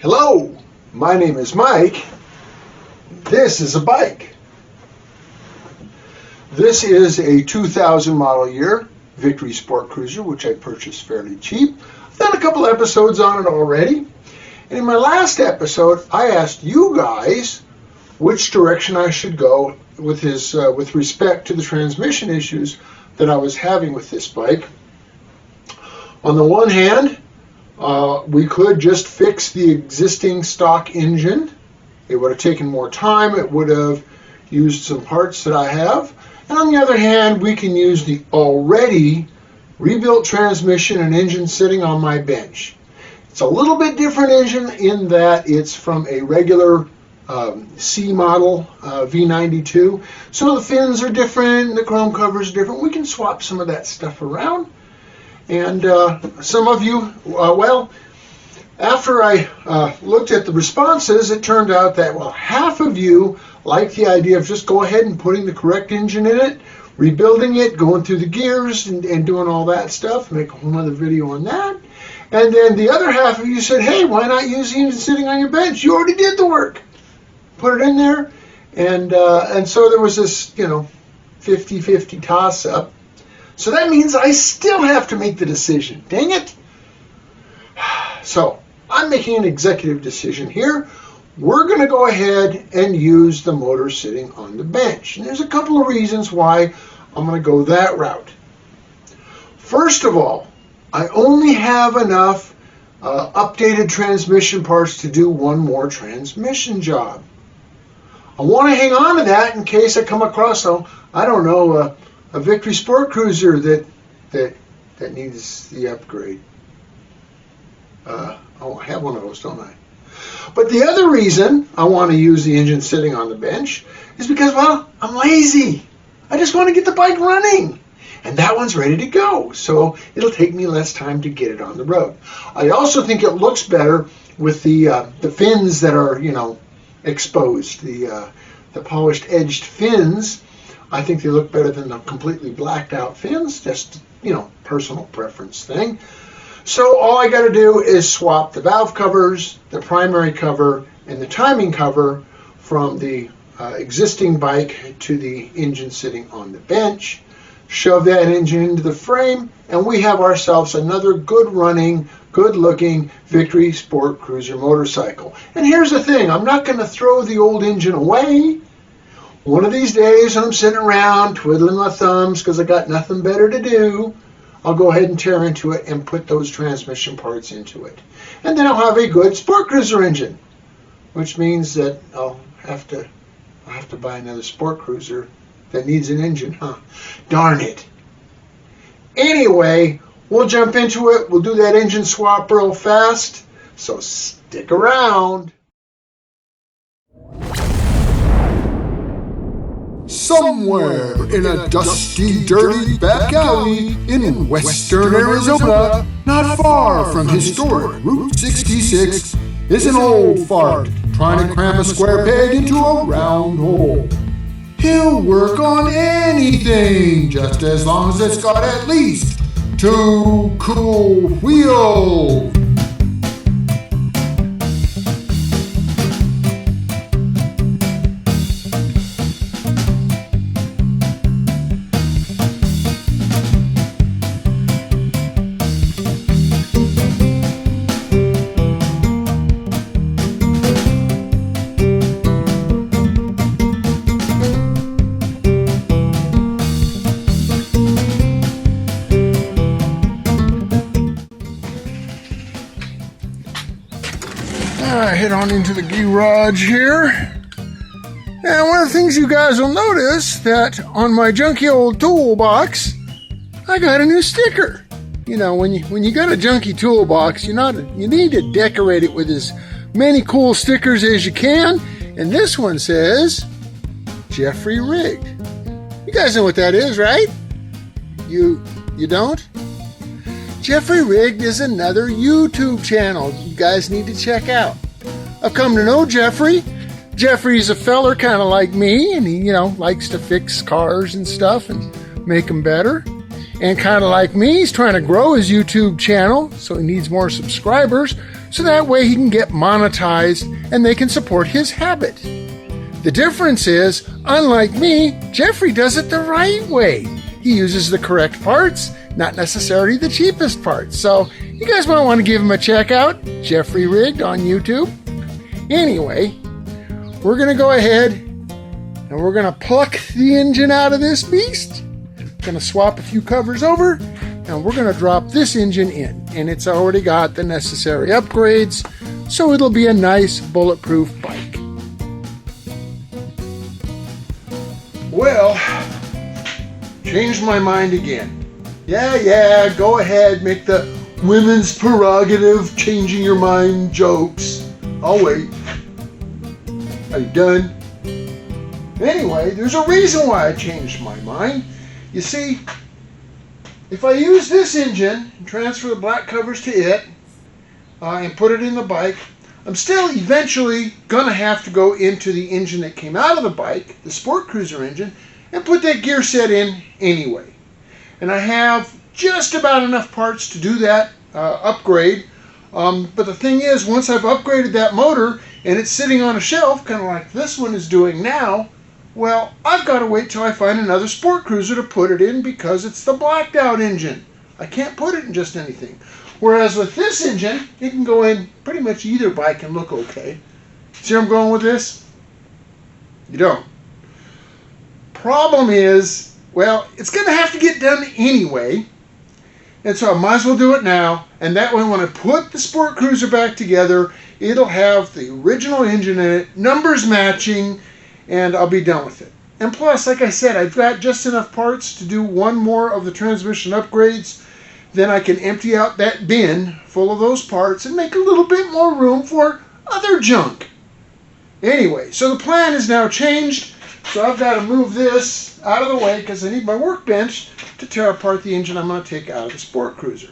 Hello, my name is Mike. This is a bike. This is a 2000 model year Victory Sport Cruiser, which I purchased fairly cheap. I've done a couple episodes on it already. And in my last episode, I asked you guys which direction I should go with respect to the transmission issues that I was having with this bike. On the one hand, we could just fix the existing stock engine. It would have taken more time. It would have used some parts that I have. And on the other hand, we can use the already rebuilt transmission and engine sitting on my bench. It's a little bit different engine in that it's from a regular C model V92. So the fins are different, the chrome covers are different. We can swap some of that stuff around. And some of you, after I looked at the responses, it turned out that, half of you like the idea of just go ahead and putting the correct engine in it, rebuilding it, going through the gears and doing all that stuff, make a whole other video on that. And then the other half of you said, hey, why not use the engine sitting on your bench? You already did the work. Put it in there. And so there was this, 50-50 toss-up. So that means I still have to make the decision. Dang it. So I'm making an executive decision here. We're going to go ahead and use the motor sitting on the bench. And there's a couple of reasons why I'm going to go that route. First of all, I only have enough updated transmission parts to do one more transmission job. I want to hang on to that in case I come across, a Victory Sport Cruiser that needs the upgrade. I have one of those, don't I? But the other reason I want to use the engine sitting on the bench is because, I'm lazy. I just want to get the bike running. And that one's ready to go. So it'll take me less time to get it on the road. I also think it looks better with the fins that are, exposed. The polished edged fins. I think they look better than the completely blacked out fins. Just, personal preference thing. So all I got to do is swap the valve covers, the primary cover, and the timing cover from the existing bike to the engine sitting on the bench. Shove that engine into the frame, and we have ourselves another good running, good looking Victory Sport Cruiser motorcycle. And here's the thing, I'm not going to throw the old engine away. One of these days when I'm sitting around twiddling my thumbs because I got nothing better to do, I'll go ahead and tear into it and put those transmission parts into it. And then I'll have a good Sport Cruiser engine, which means that I'll have to buy another Sport Cruiser that needs an engine, Darn it. Anyway, we'll jump into it. We'll do that engine swap real fast, so stick around. Somewhere in a dusty, dirty back alley in western Arizona, not far from historic Route 66, is an old fart trying to cram a square peg into a round hole. He'll work on anything, just as long as it's got at least 2 cool wheels. Head on into the garage here. And one of the things you guys will notice that on my junky old toolbox, I got a new sticker. When you got a junky toolbox, you need to decorate it with as many cool stickers as you can. And this one says, Jeffrey Rigged. You guys know what that is, right? You don't? Jeffrey Rigged is another YouTube channel you guys need to check out. I've come to know Jeffrey. Jeffrey's a feller kind of like me, and he, likes to fix cars and stuff and make them better. And kind of like me, he's trying to grow his YouTube channel, so he needs more subscribers. so that way he can get monetized and they can support his habit. The difference is, unlike me, Jeffrey does it the right way. He uses the correct parts, not necessarily the cheapest parts. So you guys might want to give him a check out, Jeffrey Rigged on YouTube. Anyway, we're going to go ahead and we're going to pluck the engine out of this beast. Going to swap a few covers over and we're going to drop this engine in. And it's already got the necessary upgrades, so it'll be a nice bulletproof bike. Well, changed my mind again. Yeah, go ahead, make the women's prerogative changing your mind jokes. I'll wait. Are you done? Anyway, there's a reason why I changed my mind. You see, if I use this engine and transfer the black covers to it and put it in the bike, I'm still eventually going to have to go into the engine that came out of the bike, the Sport Cruiser engine, and put that gear set in anyway. And I have just about enough parts to do that upgrade. But the thing is, once I've upgraded that motor and it's sitting on a shelf, kind of like this one is doing now, well, I've got to wait till I find another Sport Cruiser to put it in because it's the blacked out engine. I can't put it in just anything. Whereas with this engine, it can go in pretty much either bike and look okay. See where I'm going with this? You don't. Problem is, well, it's going to have to get done anyway. And so I might as well do it now. And that way when I put the Sport Cruiser back together, it'll have the original engine in it, numbers matching, and I'll be done with it. And plus, like I said, I've got just enough parts to do one more of the transmission upgrades. Then I can empty out that bin full of those parts and make a little bit more room for other junk. Anyway, so the plan is now changed. So I've got to move this out of the way because I need my workbench to tear apart the engine I'm going to take out of the Sport Cruiser.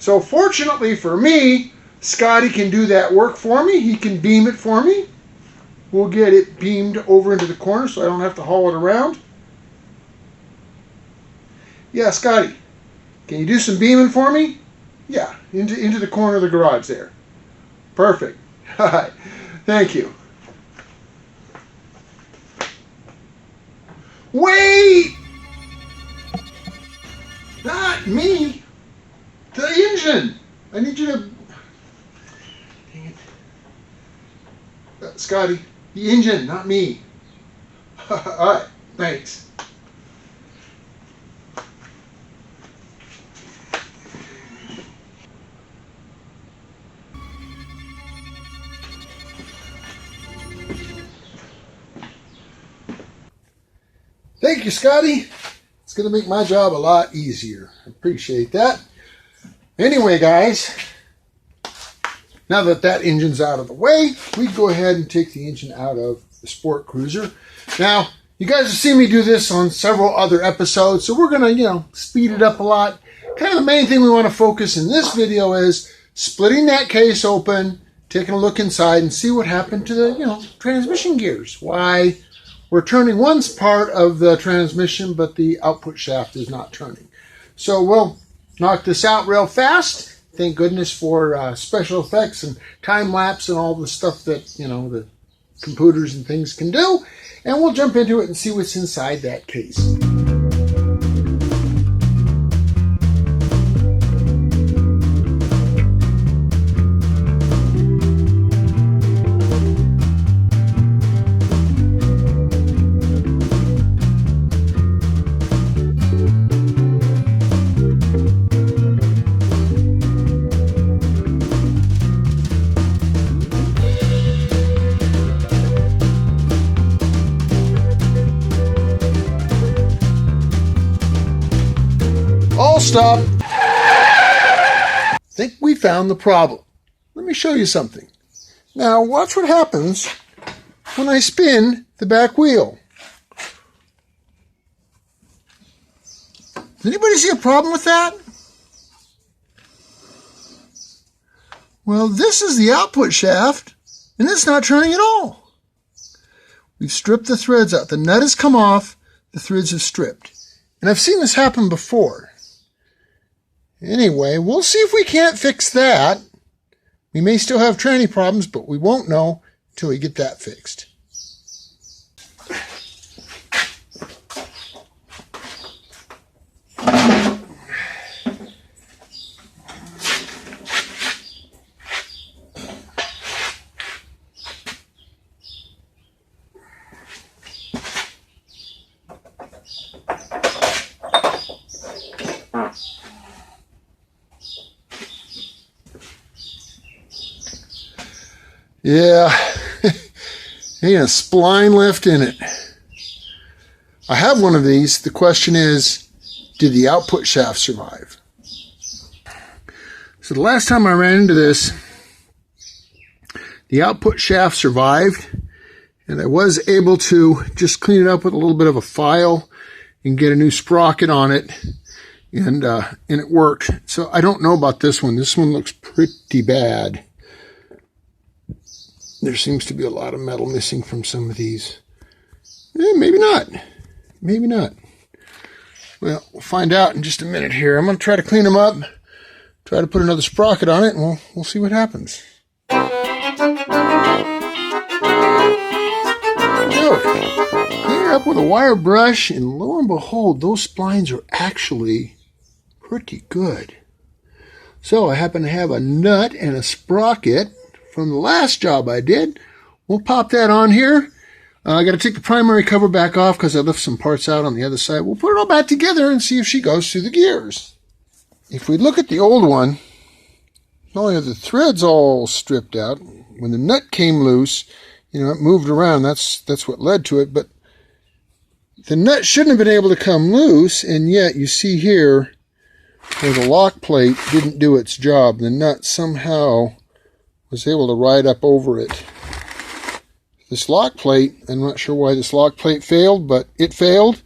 So fortunately for me, Scotty can do that work for me. He can beam it for me. We'll get it beamed over into the corner so I don't have to haul it around. Yeah, Scotty, can you do some beaming for me? Yeah, into the corner of the garage there. Perfect. All right, thank you. Wait! Not me. The engine. I need you to... Dang it. Scotty, the engine, not me. All right, thanks. Thank you, Scotty. It's going to make my job a lot easier. I appreciate that. Anyway, guys, now that that engine's out of the way, we go ahead and take the engine out of the Sport Cruiser. Now, you guys have seen me do this on several other episodes, so we're going to, speed it up a lot. Kind of the main thing we want to focus in this video is splitting that case open, taking a look inside, and see what happened to the, transmission gears. Why we're turning one part of the transmission, but the output shaft is not turning. So we'll knock this out real fast. Thank goodness for special effects and time lapse and all the stuff that, the computers and things can do. And we'll jump into it and see what's inside that case. All stop. Think we found the problem. Let me show you something. Now watch what happens when I spin the back wheel. Does anybody see a problem with that? Well, this is the output shaft, and it's not turning at all. We've stripped the threads out. The nut has come off, the threads have stripped. And I've seen this happen before. Anyway, we'll see if we can't fix that. We may still have tranny problems, but we won't know until we get that fixed. Yeah, ain't a spline left in it. I have one of these. The question is, did the output shaft survive? So the last time I ran into this, the output shaft survived, and I was able to just clean it up with a little bit of a file and get a new sprocket on it, and it worked. So I don't know about this one. This one looks pretty bad. There seems to be a lot of metal missing from some of these. Maybe not. Maybe not. Well, we'll find out in just a minute here. I'm going to try to clean them up, try to put another sprocket on it, and we'll see what happens. Clean it up with a wire brush, and lo and behold, those splines are actually pretty good. So I happen to have a nut and a sprocket from the last job I did. We'll pop that on here. I got to take the primary cover back off because I left some parts out on the other side. We'll put it all back together and see if she goes through the gears. If we look at the old one, not only are the threads all stripped out, when the nut came loose, it moved around. That's what led to it. But the nut shouldn't have been able to come loose, and yet you see here where the lock plate didn't do its job. The nut somehow was able to ride up over it. This lock plate, I'm not sure why this lock plate failed, but it failed.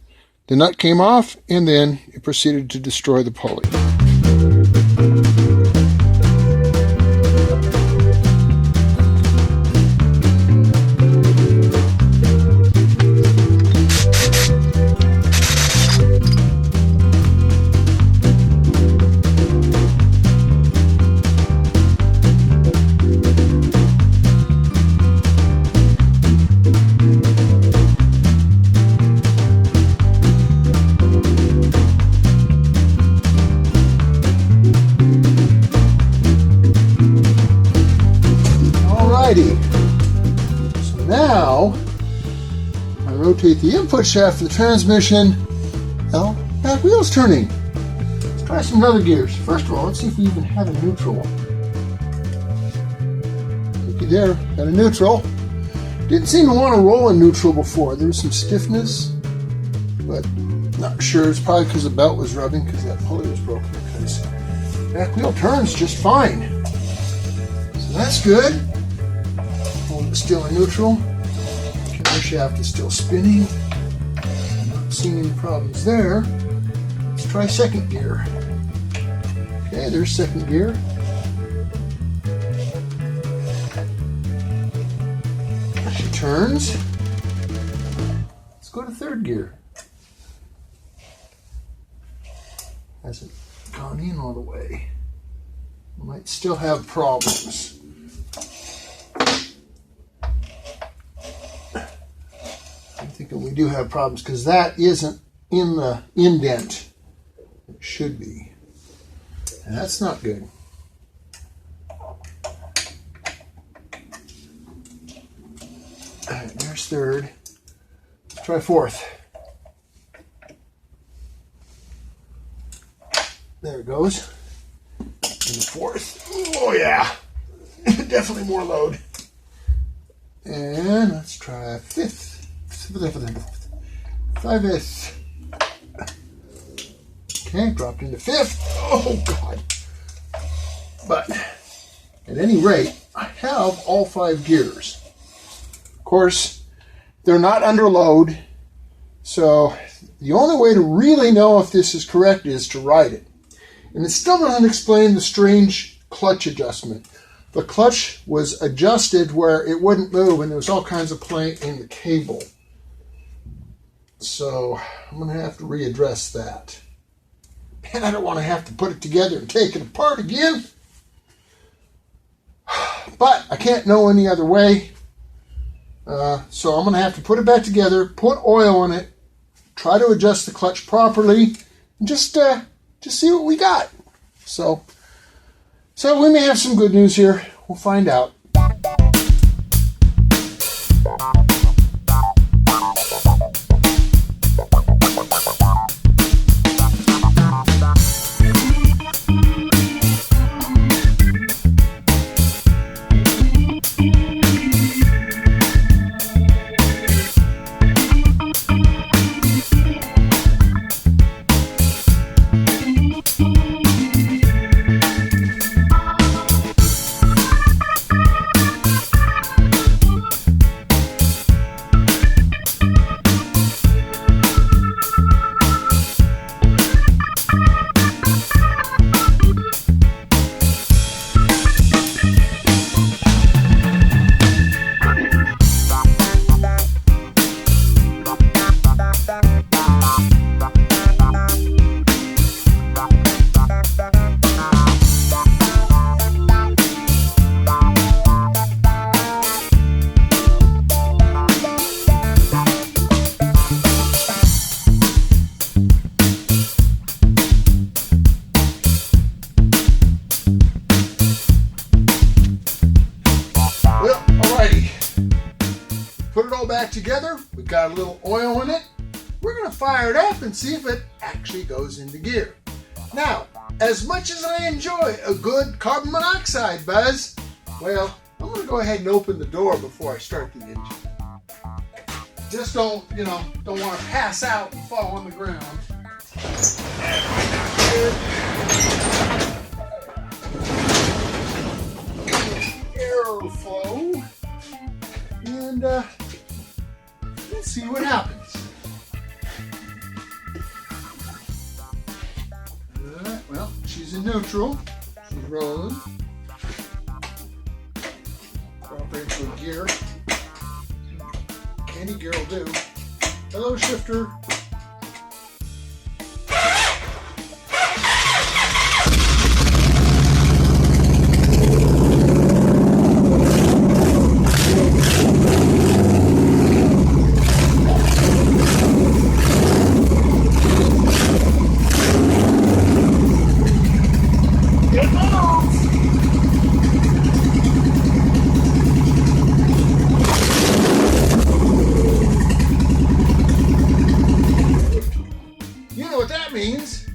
The nut came off, and then it proceeded to destroy the pulley. So now I rotate the input shaft of the transmission. Now, back wheel's turning. Let's try some other gears. First of all, let's see if we even have a neutral. Looky there, got a neutral. Didn't seem to want to roll in neutral before. There was some stiffness, but not sure. It's probably because the belt was rubbing because that pulley was broken. Because back wheel turns just fine. So that's good. Still in neutral. Camber shaft is still spinning. Not seeing any problems there. Let's try second gear. Okay, there's second gear. She turns. Let's go to third gear. Hasn't gone in all the way. Might still have problems. I'm thinking we do have problems because that isn't in the indent. It should be. And that's not good. Alright, there's third. Let's try fourth. There it goes. And the fourth. Oh yeah. Definitely more load. And let's try fifth. 5th. Okay, dropped into 5th. Oh, God. But at any rate, I have all 5 gears. Of course, they're not under load, so the only way to really know if this is correct is to ride it. And it still doesn't explain the strange clutch adjustment. The clutch was adjusted where it wouldn't move, and there was all kinds of play in the cable. So I'm going to have to readdress that. And I don't want to have to put it together and take it apart again. But I can't know any other way. So I'm going to have to put it back together, put oil in it, try to adjust the clutch properly, and just see what we got. So we may have some good news here. We'll find out. Put it all back together. We've got a little oil in it. We're going to fire it up and see if it actually goes into gear. Now, as much as I enjoy a good carbon monoxide buzz, well, I'm going to go ahead and open the door before I start the engine. Just don't want to pass out and fall on the ground. Airflow. And let's see what happens. Well, she's in neutral. She's rolling. Drop her into a gear. Any gear will do. Hello, shifter. Means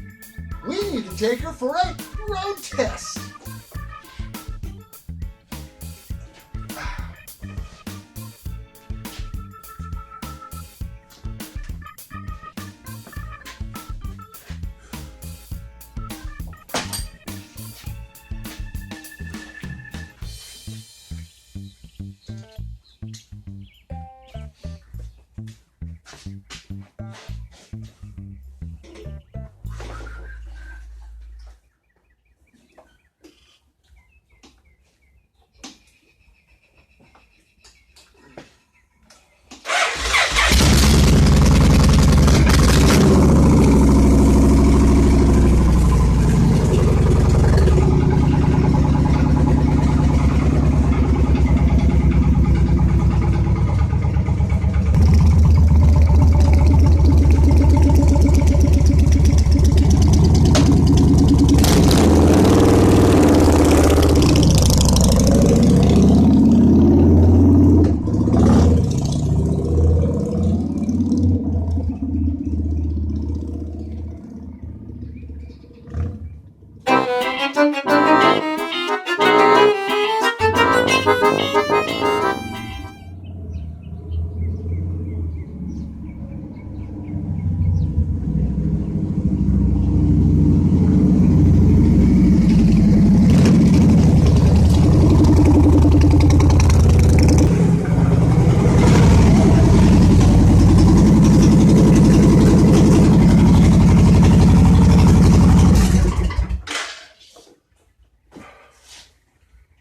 we need to take her for a road test.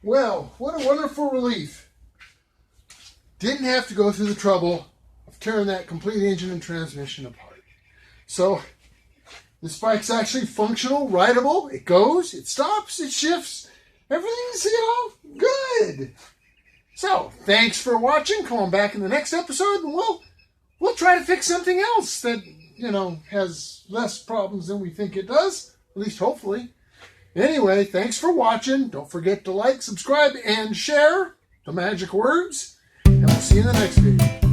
Well, what a wonderful relief. Didn't have to go through the trouble of tearing that complete engine and transmission apart. So, this bike's actually functional, rideable. It goes, it stops, it shifts. everything's, good. So, thanks for watching. Come on back in the next episode, and we'll try to fix something else that, has less problems than we think it does. At least, hopefully. Anyway, thanks for watching. Don't forget to like, subscribe, and share the magic words. And we'll see you in the next video.